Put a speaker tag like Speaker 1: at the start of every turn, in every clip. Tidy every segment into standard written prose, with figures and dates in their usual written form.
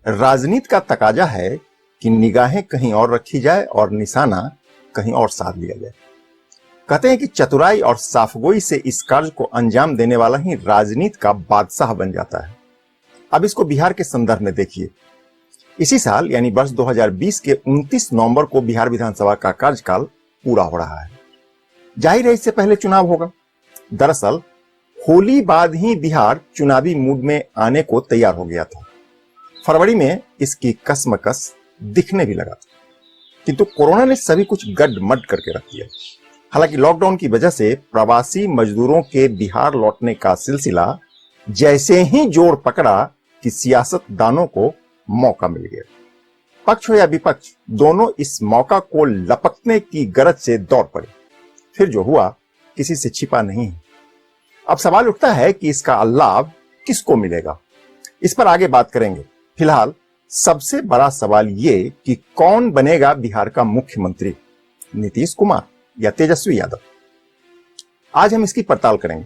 Speaker 1: राजनीति का तकाजा है कि निगाहें कहीं और रखी जाए और निशाना कहीं और साध लिया जाए। कहते हैं कि चतुराई और साफगोई से इस कार्य को अंजाम देने वाला ही राजनीति का बादशाह बन जाता है। अब इसको बिहार के संदर्भ में देखिए। इसी साल यानी वर्ष 2020 के 29 नवंबर को बिहार विधानसभा का कार्यकाल पूरा हो रहा है। जाहिर है इससे पहले चुनाव होगा। दरअसल होली बाद ही बिहार चुनावी मूड में आने को तैयार हो गया था। फरवरी में इसकी कसमकस दिखने भी लगा था, किंतु कोरोना ने सभी कुछ गड्ढमड करके रख दिया। हालांकि लॉकडाउन की वजह से प्रवासी मजदूरों के बिहार लौटने का सिलसिला जैसे ही जोर पकड़ा कि सियासतदानों को मौका मिल गया। पक्ष हो या विपक्ष, दोनों इस मौका को लपकने की गरज से दौड़ पड़े। फिर जो हुआ किसी से छिपा नहीं है। अब सवाल उठता है कि इसका लाभ किसको मिलेगा। इस पर आगे बात करेंगे। फिलहाल सबसे बड़ा सवाल ये कि कौन बनेगा बिहार का मुख्यमंत्री, नीतीश कुमार या तेजस्वी यादव। आज हम इसकी पड़ताल करेंगे।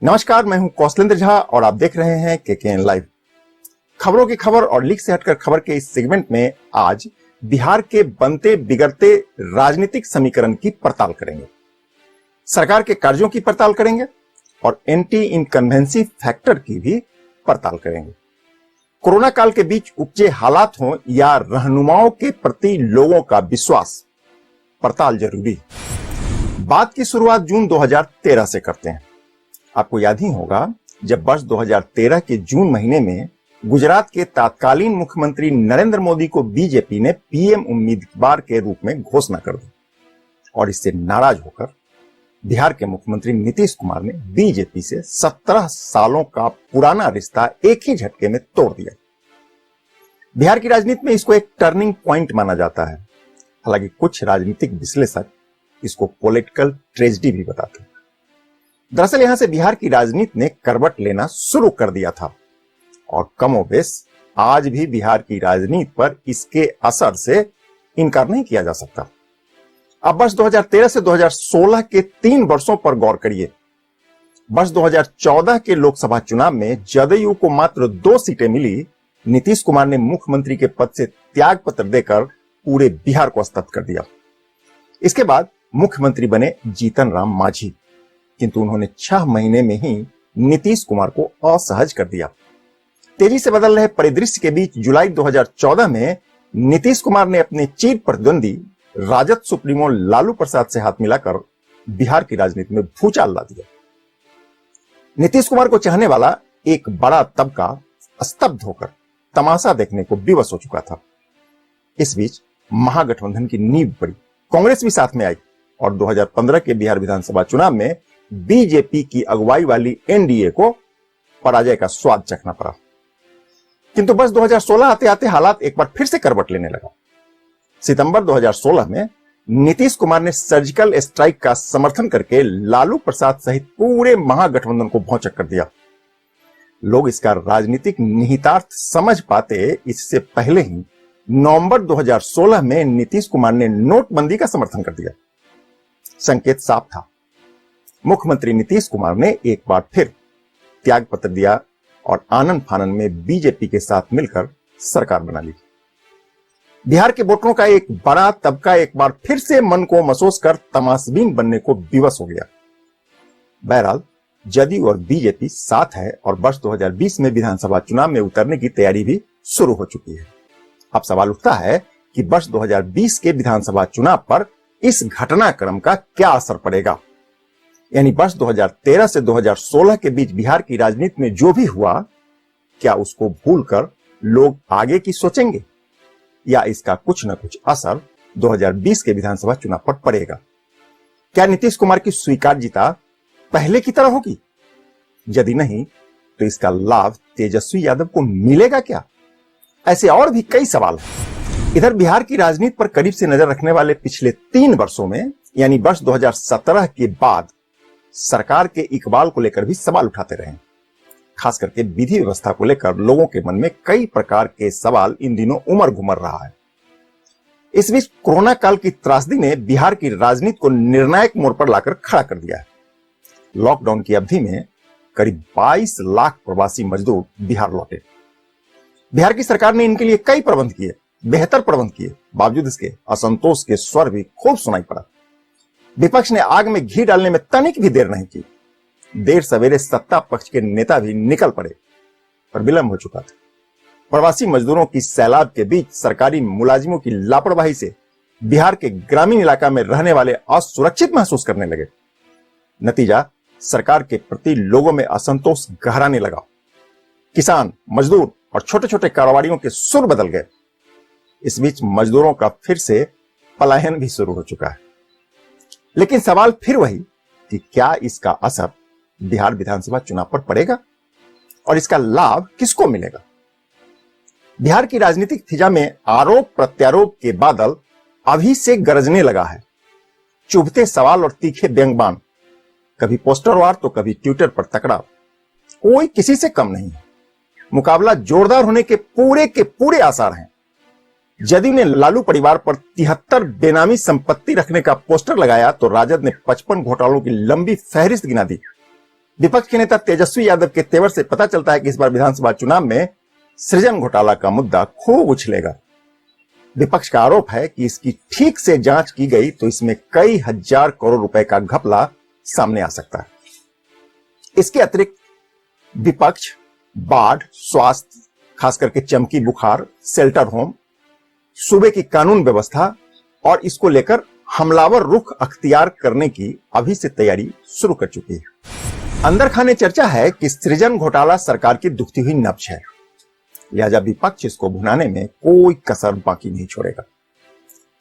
Speaker 1: नमस्कार, मैं हूं कौशलेंद्र झा और आप देख रहे हैं केकेएन लाइव। खबरों की खबर और लीक से हटकर खबर के इस सेगमेंट में आज बिहार के बनते बिगड़ते राजनीतिक समीकरण की पड़ताल करेंगे, सरकार के कार्यों की पड़ताल करेंगे और एंटी इनकन्वेंसी फैक्टर की भी पड़ताल करेंगे। कोरोना काल के बीच उपजे हालात हों या रहनुमाओं के प्रति लोगों का विश्वास, पड़ताल जरूरी। बात की शुरुआत जून 2013 से करते हैं। आपको याद ही होगा जब वर्ष 2013 के जून महीने में गुजरात के तत्कालीन मुख्यमंत्री नरेंद्र मोदी को बीजेपी ने पीएम उम्मीदवार के रूप में घोषणा कर दी और इससे नाराज होकर बिहार के मुख्यमंत्री नीतीश कुमार ने बीजेपी से 17 सालों का पुराना रिश्ता एक ही झटके में तोड़ दिया। बिहार की राजनीति में इसको एक टर्निंग पॉइंट माना जाता है। हालांकि कुछ राजनीतिक विश्लेषक इसको पॉलिटिकल ट्रेजेडी भी बताते हैं। दरअसल यहां से बिहार की राजनीति ने करवट लेना शुरू कर दिया था और कमोबेश आज भी बिहार की राजनीति पर इसके असर से इनकार नहीं किया जा सकता। अब वर्ष 2013 से 2016 के 3 वर्षों पर गौर करिए। वर्ष 2014 के लोकसभा चुनाव में जदयू को मात्र 2 सीटें मिली। नीतीश कुमार ने मुख्यमंत्री के पद से त्याग पत्र देकर पूरे बिहार को स्तब्ध कर दिया। इसके बाद मुख्यमंत्री बने जीतन राम मांझी, किंतु उन्होंने 6 महीने में ही नीतीश कुमार को असहज कर दिया। तेजी से बदल रहे परिदृश्य के बीच जुलाई 2014 में नीतीश कुमार ने अपने चिर प्रतिद्वंदी राजद सुप्रीमो लालू प्रसाद से हाथ मिलाकर बिहार की राजनीति में भूचाल ला दिया। नीतीश कुमार को चाहने वाला एक बड़ा तबका स्तब्ध होकर तमाशा देखने को विवश हो चुका था। इस बीच महागठबंधन की नींव पड़ी, कांग्रेस भी साथ में आई और 2015 के बिहार विधानसभा चुनाव में बीजेपी की अगुवाई वाली एनडीए को पराजय का स्वाद चखना पड़ा। किंतु वर्ष 2016 आते आते हालात एक बार फिर से करवट लेने लगा। सितंबर 2016 में नीतीश कुमार ने सर्जिकल स्ट्राइक का समर्थन करके लालू प्रसाद सहित पूरे महागठबंधन को भौचक कर दिया। लोग इसका राजनीतिक निहितार्थ समझ पाते इससे पहले ही नवंबर 2016 में नीतीश कुमार ने नोटबंदी का समर्थन कर दिया। संकेत साफ था, मुख्यमंत्री नीतीश कुमार ने एक बार फिर त्याग पत्र दिया और आनन फानन में बीजेपी के साथ मिलकर सरकार बना ली। बिहार के वोटरों का एक बड़ा तबका एक बार फिर से मन को मसोस कर तमाशबीन बनने को विवश हो गया। बहरहाल जदयू और बीजेपी साथ है और वर्ष 2020 में विधानसभा चुनाव में उतरने की तैयारी भी शुरू हो चुकी है। अब सवाल उठता है कि वर्ष 2020 के विधानसभा चुनाव पर इस घटनाक्रम का क्या असर पड़ेगा। यानी वर्ष 2013 से 2016 के बीच बिहार की राजनीति में जो भी हुआ, क्या उसको भूलकर लोग आगे की सोचेंगे या इसका कुछ न कुछ असर 2020 के विधानसभा चुनाव पर पड़ेगा। क्या नीतीश कुमार की स्वीकार्यता पहले की तरह होगी? यदि नहीं तो इसका लाभ तेजस्वी यादव को मिलेगा क्या? ऐसे और भी कई सवाल हैं। इधर बिहार की राजनीति पर करीब से नजर रखने वाले पिछले 3 वर्षों में यानी वर्ष 2017 के बाद सरकार के इकबाल को लेकर भी सवाल उठाते रहे। खास करके विधि व्यवस्था को लेकर लोगों के मन में कई प्रकार के सवाल इन दिनों उमड़ घुमड़ रहा है। इस बीच कोरोना काल की त्रासदी ने बिहार की राजनीति को निर्णायक मोड़ पर लाकर खड़ा कर दिया है। लॉकडाउन की अवधि में करीब 22 लाख प्रवासी मजदूर बिहार लौटे। बिहार की सरकार ने इनके लिए कई प्रबंध किए, बेहतर प्रबंध किए। बावजूद इसके असंतोष के स्वर भी खूब सुनाई पड़ा। विपक्ष ने आग में घी डालने में तनिक भी देर नहीं की। देर सवेरे सत्ता पक्ष के नेता भी निकल पड़े, पर विलंब हो चुका था। प्रवासी मजदूरों की सैलाब के बीच सरकारी मुलाजिमों की लापरवाही से बिहार के ग्रामीण इलाका में रहने वाले असुरक्षित महसूस करने लगे। नतीजा, सरकार के प्रति लोगों में असंतोष गहराने लगा। किसान, मजदूर और छोटे छोटे कारोबारियों के सुर बदल गए। इस बीच मजदूरों का फिर से पलायन भी शुरू हो चुका है। लेकिन सवाल फिर वही कि क्या इसका असर बिहार विधानसभा चुनाव पर पड़ेगा और इसका लाभ किसको मिलेगा? बिहार की राजनीतिक फिजा में आरोप प्रत्यारोप के बादल अभी से गरजने लगा है। चुभते सवाल और तीखे व्यंग्यबाण, कभी पोस्टर वार तो कभी ट्विटर पर तकड़ा, कोई किसी से कम नहीं है। मुकाबला जोरदार होने के पूरे आसार हैं। जदयू ने लालू परिवार पर 73 बेनामी संपत्ति रखने का पोस्टर लगाया तो राजद ने 55 घोटालों की लंबी फहरिस्त गिना दी। विपक्ष के नेता तेजस्वी यादव के तेवर से पता चलता है कि इस बार विधानसभा चुनाव में सृजन घोटाला का मुद्दा खूब उछलेगा। विपक्ष का आरोप है कि इसकी ठीक से जांच की गई तो इसमें कई हजार करोड़ रुपए का घपला सामने आ सकता है। इसके अतिरिक्त विपक्ष बाढ़, स्वास्थ्य, खास करके चमकी बुखार, शेल्टर होम, सूबे की कानून व्यवस्था और इसको लेकर हमलावर रुख अख्तियार करने की अभी से तैयारी शुरू कर चुकी है। अंदर खाने चर्चा है कि सृजन घोटाला सरकार की दुखती हुई नब्ज है, लिहाजा विपक्ष इसको भुनाने में कोई कसर बाकी नहीं छोड़ेगा।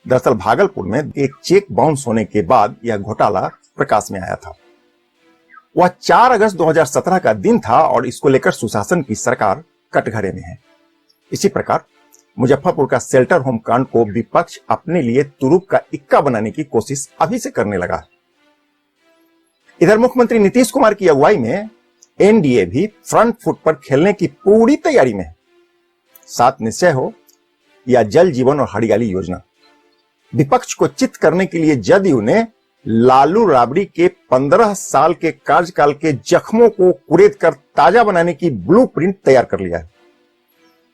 Speaker 1: दरअसल भागलपुर में एक चेक बाउंस होने के बाद यह घोटाला प्रकाश में आया था। वह 4 अगस्त 2017 का दिन था और इसको लेकर सुशासन की सरकार कटघरे में है। इसी प्रकार मुजफ्फरपुर का शेल्टर होम कांड को विपक्ष अपने लिए तुरुप का इक्का बनाने की कोशिश अभी से करने लगा है। इधर मुख्यमंत्री नीतीश कुमार की अगुवाई में एनडीए भी फ्रंट फुट पर खेलने की पूरी तैयारी में है। 7 निश्चय हो या जल जीवन और हरियाली योजना, विपक्ष को चित करने के लिए जदयू ने लालू राबड़ी के 15 साल के कार्यकाल के जख्मों को कुरेद कर ताजा बनाने की ब्लूप्रिंट तैयार कर लिया है।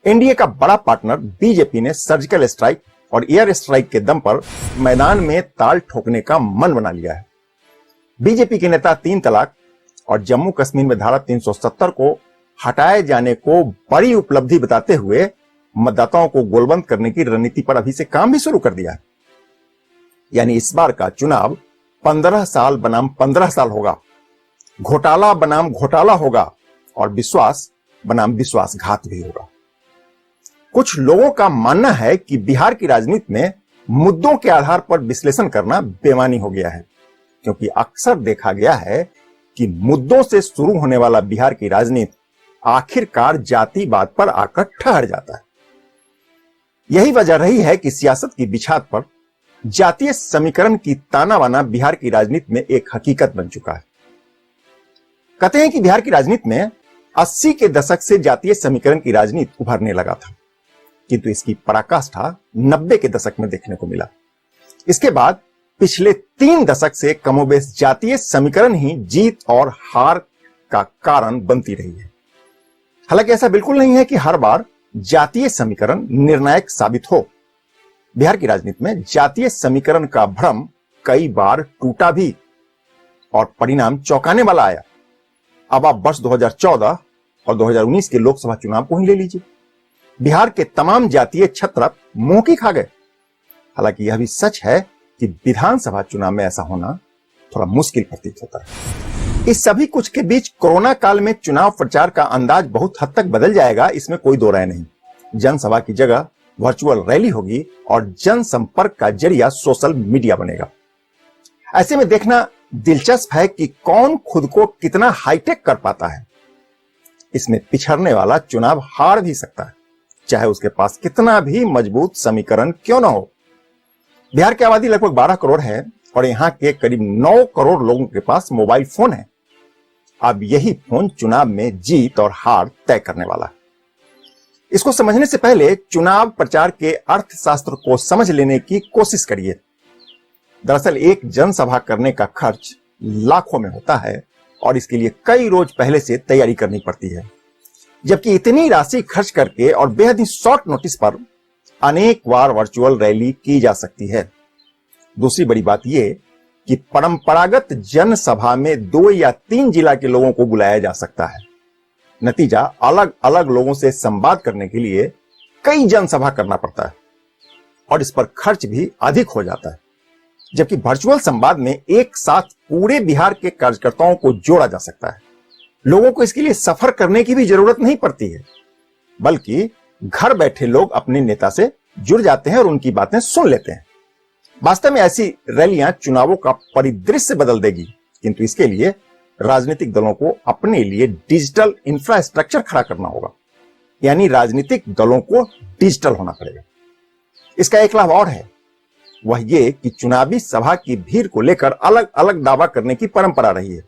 Speaker 1: एनडीए का बड़ा पार्टनर बीजेपी ने सर्जिकल स्ट्राइक और एयर स्ट्राइक के दम पर मैदान में ताल ठोकने का मन बना लिया है। बीजेपी के नेता 3 तलाक और जम्मू कश्मीर में धारा 370 को हटाए जाने को बड़ी उपलब्धि बताते हुए मतदाताओं को गोलबंद करने की रणनीति पर अभी से काम भी शुरू कर दिया है। यानी इस बार का चुनाव 15 साल बनाम 15 साल होगा, घोटाला बनाम घोटाला होगा और विश्वास बनाम विश्वासघात भी होगा। कुछ लोगों का मानना है कि बिहार की राजनीति में मुद्दों के आधार पर विश्लेषण करना बेमानी हो गया है, क्योंकि अक्सर देखा गया है कि मुद्दों से शुरू होने वाला बिहार की राजनीति आखिरकार जातिवाद पर आकर ठहर जाता है। यही वजह रही है कि सियासत की बिछाद पर जातीय समीकरण की ताना बाना बिहार की राजनीति में एक हकीकत बन चुका है। कहते हैं कि बिहार की राजनीति में 80 के दशक से जातीय समीकरण की राजनीति उभरने लगा था, किंतु इसकी पराकाष्ठा 90 के दशक में देखने को मिला। इसके बाद पिछले 3 दशक से कमोबेश जातीय समीकरण ही जीत और हार का कारण बनती रही है। हालांकि ऐसा बिल्कुल नहीं है कि हर बार जातीय समीकरण निर्णायक साबित हो। बिहार की राजनीति में जातीय समीकरण का भ्रम कई बार टूटा भी और परिणाम चौंकाने वाला आया। अब आप वर्ष 2014 और 2019 के लोकसभा चुनाव को ही ले लीजिए। बिहार के तमाम जातीय छत्रप मुंह की खा गए। हालांकि यह भी सच है कि विधानसभा चुनाव में ऐसा होना थोड़ा मुश्किल प्रतीत होता है। इस सभी कुछ के बीच कोरोना काल में चुनाव प्रचार का अंदाज बहुत हद तक बदल जाएगा, इसमें कोई दो राय नहीं। जनसभा की जगह वर्चुअल रैली होगी और जनसंपर्क का जरिया सोशल मीडिया बनेगा। ऐसे में देखना दिलचस्प है कि कौन खुद को कितना हाईटेक कर पाता है। इसमें पिछड़ने वाला चुनाव हार भी सकता है, चाहे उसके पास कितना भी मजबूत समीकरण क्यों ना हो। बिहार की आबादी लगभग 12 करोड़ है और यहां के करीब 9 करोड़ लोगों के पास मोबाइल फोन है। अब यही फोन चुनाव में जीत और हार तय करने वाला है। इसको समझने से पहले चुनाव प्रचार के अर्थशास्त्र को समझ लेने की कोशिश करिए। दरअसल एक जनसभा करने का खर्च लाखों में होता है और इसके लिए कई रोज पहले से तैयारी करनी पड़ती है, जबकि इतनी राशि खर्च करके और बेहद ही शॉर्ट नोटिस पर अनेक बार वर्चुअल रैली की जा सकती है। दूसरी बड़ी बात यह कि परंपरागत जनसभा में 2 या 3 जिला के लोगों को बुलाया जा सकता है। नतीजा अलग अलग लोगों से संवाद करने के लिए कई जनसभा करना पड़ता है और इस पर खर्च भी अधिक हो जाता है, जबकि वर्चुअल संवाद में एक साथ पूरे बिहार के कार्यकर्ताओं को जोड़ा जा सकता है। लोगों को इसके लिए सफर करने की भी जरूरत नहीं पड़ती है, बल्कि घर बैठे लोग अपने नेता से जुड़ जाते हैं और उनकी बातें सुन लेते हैं। वास्तव में ऐसी रैलियां चुनावों का परिदृश्य बदल देगी, किंतु इसके लिए राजनीतिक दलों को अपने लिए डिजिटल इंफ्रास्ट्रक्चर खड़ा करना होगा, यानी राजनीतिक दलों को डिजिटल होना पड़ेगा। इसका एक लाभ और है, वह यह कि चुनावी सभा की भीड़ को लेकर अलग अलग दावा करने की परंपरा रही है।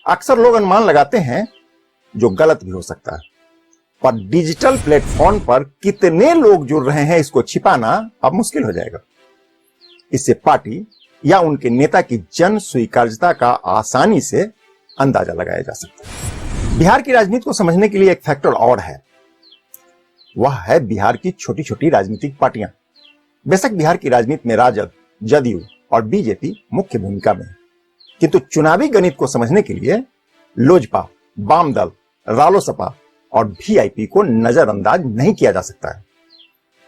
Speaker 1: अक्सर लोग अनुमान लगाते हैं, जो गलत भी हो सकता है, पर डिजिटल प्लेटफॉर्म पर कितने लोग जुड़ रहे हैं इसको छिपाना अब मुश्किल हो जाएगा। इससे पार्टी या उनके नेता की जन स्वीकार्यता का आसानी से अंदाजा लगाया जा सकता है। बिहार की राजनीति को समझने के लिए एक फैक्टर और है, वह है बिहार की छोटी छोटी राजनीतिक पार्टियां। बेशक बिहार की राजनीति में राजद, जदयू और बीजेपी मुख्य भूमिका में है, किंतु चुनावी गणित को समझने के लिए लोजपा, वामदल, रालोसपा और वीआईपी को नजरअंदाज नहीं किया जा सकता है।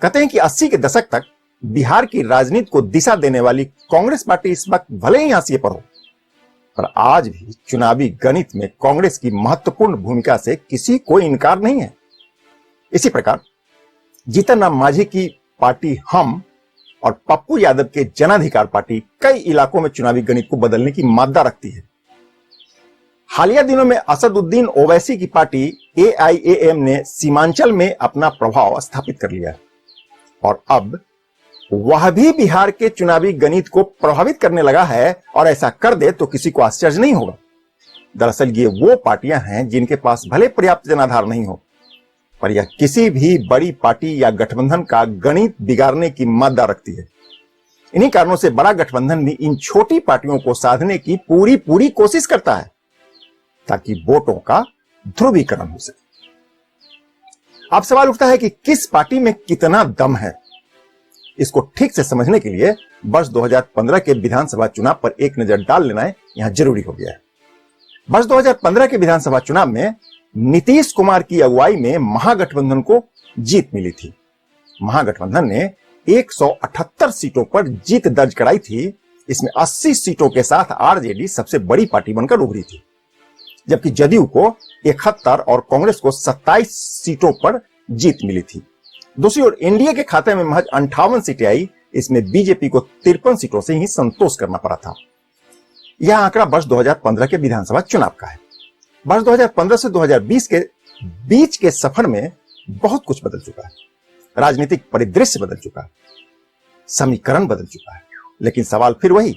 Speaker 1: कहते हैं कि 80 के दशक तक बिहार की राजनीति को दिशा देने वाली कांग्रेस पार्टी इस वक्त भले ही हाशिए पर हो, पर आज भी चुनावी गणित में कांग्रेस की महत्वपूर्ण भूमिका से किसी को इनकार नहीं है। इसी प्रकार जीतन राम मांझी की पार्टी हम और पप्पू यादव के जनाधिकार पार्टी कई इलाकों में चुनावी गणित को बदलने की मादा रखती है। हालिया दिनों में असदुद्दीन ओवैसी की पार्टी एआईएएम ने सीमांचल में अपना प्रभाव स्थापित कर लिया है और अब वह भी बिहार के चुनावी गणित को प्रभावित करने लगा है, और ऐसा कर दे तो किसी को आश्चर्य नहीं होगा। दरअसल ये वो पार्टियां हैं जिनके पास भले पर्याप्त जनाधार नहीं हो, पर यह किसी भी बड़ी पार्टी या गठबंधन का गणित बिगाड़ने की मादा रखती है। इन्हीं कारणों से बड़ा गठबंधन भी इन छोटी पार्टियों को साधने की पूरी कोशिश करता है, ताकि वोटों का ध्रुवीकरण हो सके। अब सवाल उठता है कि किस पार्टी में कितना दम है। इसको ठीक से समझने के लिए वर्ष 2015 के विधानसभा चुनाव पर एक नजर डाल लेना यहां जरूरी हो गया है। वर्ष 2015 के विधानसभा चुनाव में नीतीश कुमार की अगुवाई में महागठबंधन को जीत मिली थी। महागठबंधन ने 178 सीटों पर जीत दर्ज कराई थी। इसमें 80 सीटों के साथ आरजेडी सबसे बड़ी पार्टी बनकर उभरी थी, जबकि जदयू को 71 और कांग्रेस को 27 सीटों पर जीत मिली थी। दूसरी ओर एनडीए के खाते में महज 58 सीटें आई। इसमें बीजेपी को 53 सीटों से ही संतोष करना पड़ा था। यह आंकड़ा वर्ष 2015 के विधानसभा चुनाव का है। वर्ष 2015 से 2020 के बीच के सफर में बहुत कुछ बदल चुका है। राजनीतिक परिदृश्य बदल चुका है, समीकरण बदल चुका है, लेकिन सवाल फिर वही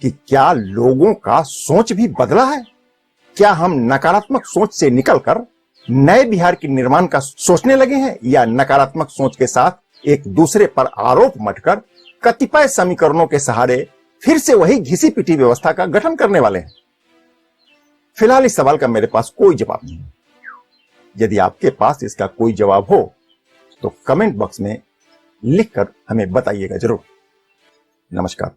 Speaker 1: कि क्या लोगों का सोच भी बदला है? क्या हम नकारात्मक सोच से निकलकर नए बिहार के निर्माण का सोचने लगे हैं, या नकारात्मक सोच के साथ एक दूसरे पर आरोप मढ़कर कतिपय समीकरणों के सहारे फिर से वही घिसी पिटी व्यवस्था का गठन करने वाले हैं? फिलहाल इस सवाल का मेरे पास कोई जवाब नहीं है। यदि आपके पास इसका कोई जवाब हो तो कमेंट बॉक्स में लिखकर हमें बताइएगा जरूर। नमस्कार।